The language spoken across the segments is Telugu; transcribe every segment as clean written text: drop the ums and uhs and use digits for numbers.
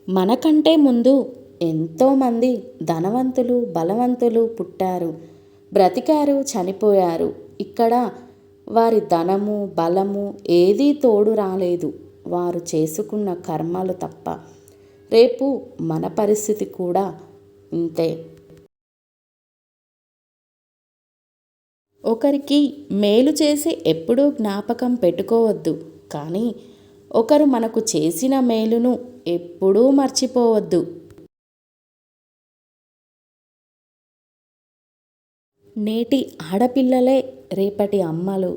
మనకంటే ముందు ఎంతోమంది ధనవంతులు, బలవంతులు పుట్టారు, బ్రతికారు, చనిపోయారు. ఇక్కడ వారి ధనము, బలము ఏదీ తోడు రాలేదు. వారు చేసుకున్న కర్మలు తప్ప. రేపు మన పరిస్థితి కూడా ఇంతే. ఒకరికి మేలు చేసి ఎప్పుడూ జ్ఞాపకం పెట్టుకోవద్దు, కానీ ఒకరు మనకు చేసిన మేలును ఎప్పుడూ మర్చిపోవద్దు. నేటి ఆడపిల్లలే రేపటి అమ్మలు.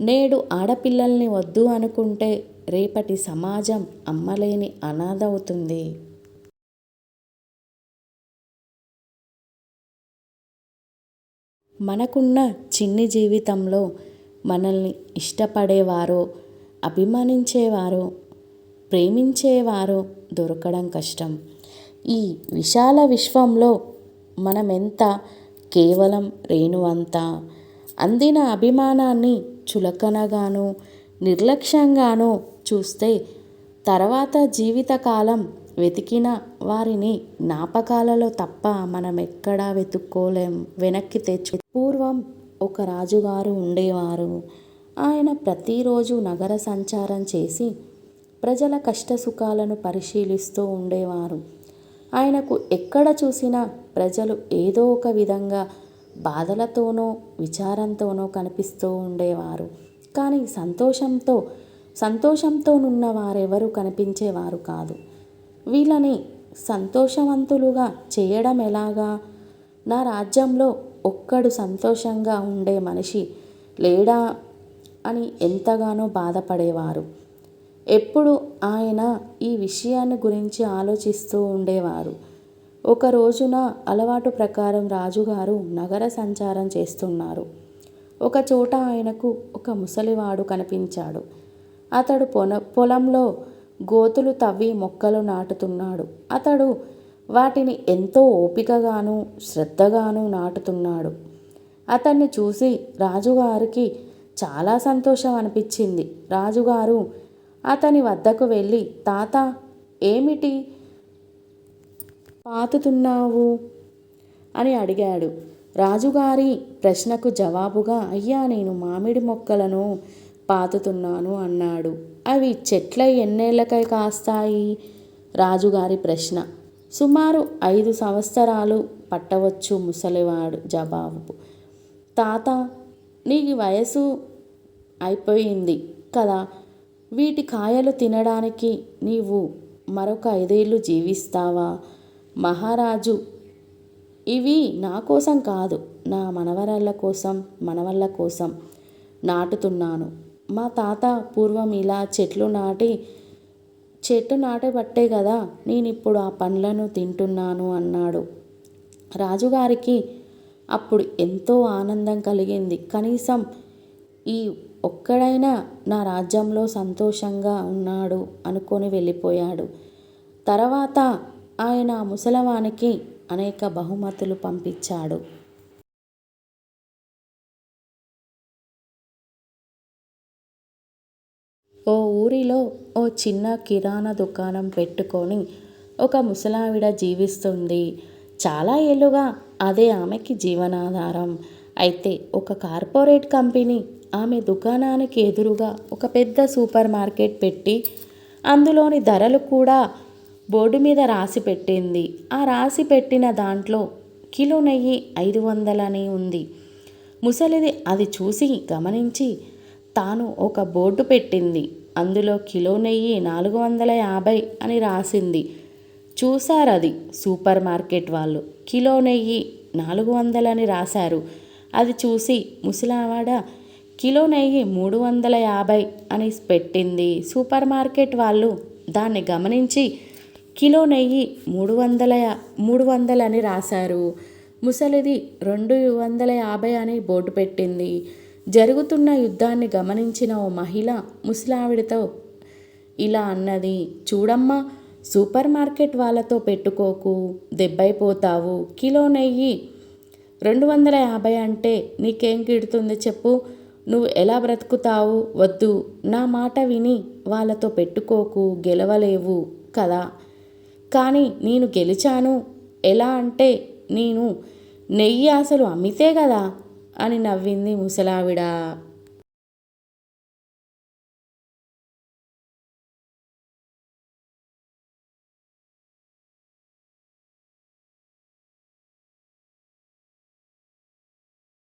నేడు ఆడపిల్లల్ని వద్దు అనుకుంటే రేపటి సమాజం అమ్మలేని అనాథ అవుతుంది. మనకున్న చిన్ని జీవితంలో మనల్ని ఇష్టపడేవారో, అభిమానించేవారో, ప్రేమించేవారో దొరకడం కష్టం. ఈ విశాల విశ్వంలో మనమెంత కేవలం రేణువంత. అందిన అభిమానాన్ని చులకనగానో, నిర్లక్ష్యంగానో చూస్తే తర్వాత జీవితకాలం వెతికిన వారిని జ్ఞాపకాలలో తప్ప మనం ఎక్కడా వెతుక్కోలేం, వెనక్కి పూర్వం ఒక రాజుగారు ఉండేవారు. ఆయన ప్రతిరోజు నగర సంచారం చేసి ప్రజల కష్టసుఖాలను పరిశీలిస్తూ ఉండేవారు. ఆయనకు ఎక్కడ చూసినా ప్రజలు ఏదో ఒక విధంగా బాధలతోనో విచారంతోనో కనిపిస్తూ ఉండేవారు. కానీ సంతోషంతోనున్న వారెవరూ కనిపించేవారు కాదు. వీళ్ళని సంతోషవంతులుగా చేయడం ఎలాగా? నా రాజ్యంలో ఒక్కడు సంతోషంగా ఉండే మనిషి లేడా అని ఎంతగానో బాధపడేవారు. ఎప్పుడు ఆయన ఈ విషయాన్ని గురించి ఆలోచిస్తూ ఉండేవారు. ఒక రోజున అలవాటు ప్రకారం రాజుగారు నగర సంచారం చేస్తున్నారు. ఒక చోట ఆయనకు ఒక ముసలివాడు కనిపించాడు. అతడు పొలంలో గోతులు తవ్వి మొక్కలు నాటుతున్నాడు. అతడు వాటిని ఎంతో ఓపికగాను శ్రద్ధగాను నాటుతున్నాడు. అతన్ని చూసి రాజుగారికి చాలా సంతోషం అనిపించింది. రాజుగారు అతని వద్దకు వెళ్ళి, తాత, ఏమిటి పాతుతున్నావు అని అడిగాడు. రాజుగారి ప్రశ్నకు జవాబుగా, అయ్యా, నేను మామిడి మొక్కలను పాతుతున్నాను అన్నాడు. అవి చెట్లై ఎన్నేళ్ళకై కాస్తాయి? రాజుగారి ప్రశ్న. సుమారు 5 సంవత్సరాలు పట్టవచ్చు ముసలివాడు జవాబు. తాత, నీకు వయసు అయిపోయింది కదా, వీటి కాయలు తినడానికి నీవు మరొక 5 ఏళ్ళు జీవిస్తావా? మహారాజు, ఇవి నా కోసం కాదు, నా మనవళ్ళ కోసం నాటుతున్నాను. మా తాత పూర్వం ఇలా చెట్టు నాటబట్టే కదా నేనిప్పుడు ఆ పండ్లను తింటున్నాను అన్నాడు. రాజుగారికి అప్పుడు ఎంతో ఆనందం కలిగింది. కనీసం ఈ ఒక్కడైనా నా రాజ్యంలో సంతోషంగా ఉన్నాడు అనుకొని వెళ్ళిపోయాడు. తర్వాత ఆయన ముసలవానికి అనేక బహుమతులు పంపించాడు. ఓ ఊరిలో ఓ చిన్న కిరాణా దుకాణం పెట్టుకొని ఒక ముసలావిడ జీవిస్తుంది. చాలా ఏళ్ళుగా అదే ఆమెకి జీవనాధారం. అయితే ఒక కార్పొరేట్ కంపెనీ ఆమె దుకాణానికి ఎదురుగా ఒక పెద్ద సూపర్ మార్కెట్ పెట్టి అందులోని ధరలు కూడా బోర్డు మీద రాసి పెట్టింది. ఆ రాసి పెట్టిన దాంట్లో కిలో నెయ్యి 500 అని ఉంది. ముసలిది అది చూసి గమనించి తాను ఒక బోర్డు పెట్టింది. అందులో కిలో నెయ్యి 450 అని రాసింది. చూశారది సూపర్ మార్కెట్ వాళ్ళు. కిలో నెయ్యి 400 అని రాశారు. అది చూసి ముసలావిడ కిలో నెయ్యి 350 అని పెట్టింది. సూపర్ మార్కెట్ వాళ్ళు దాన్ని గమనించి కిలో నెయ్యి 300 అని రాశారు. ముసలిది 250 అని బోర్డు పెట్టింది. జరుగుతున్న యుద్ధాన్ని గమనించిన ఓ మహిళ ముసలావిడతో ఇలా అన్నది, చూడమ్మా, సూపర్ మార్కెట్ వాళ్ళతో పెట్టుకోకు, దెబ్బైపోతావు. కిలో నెయ్యి 250 అంటే నీకేం గిడుతుంది చెప్పు? నువ్వు ఎలా బ్రతుకుతావు? వద్దు, నా మాట విని వాళ్ళతో పెట్టుకోకు, గెలవలేవు కదా. కానీ నేను గెలిచాను. ఎలా అంటే నేను నెయ్యి అసలు అమ్మితే కదా అని నవ్వింది ముసలావిడ.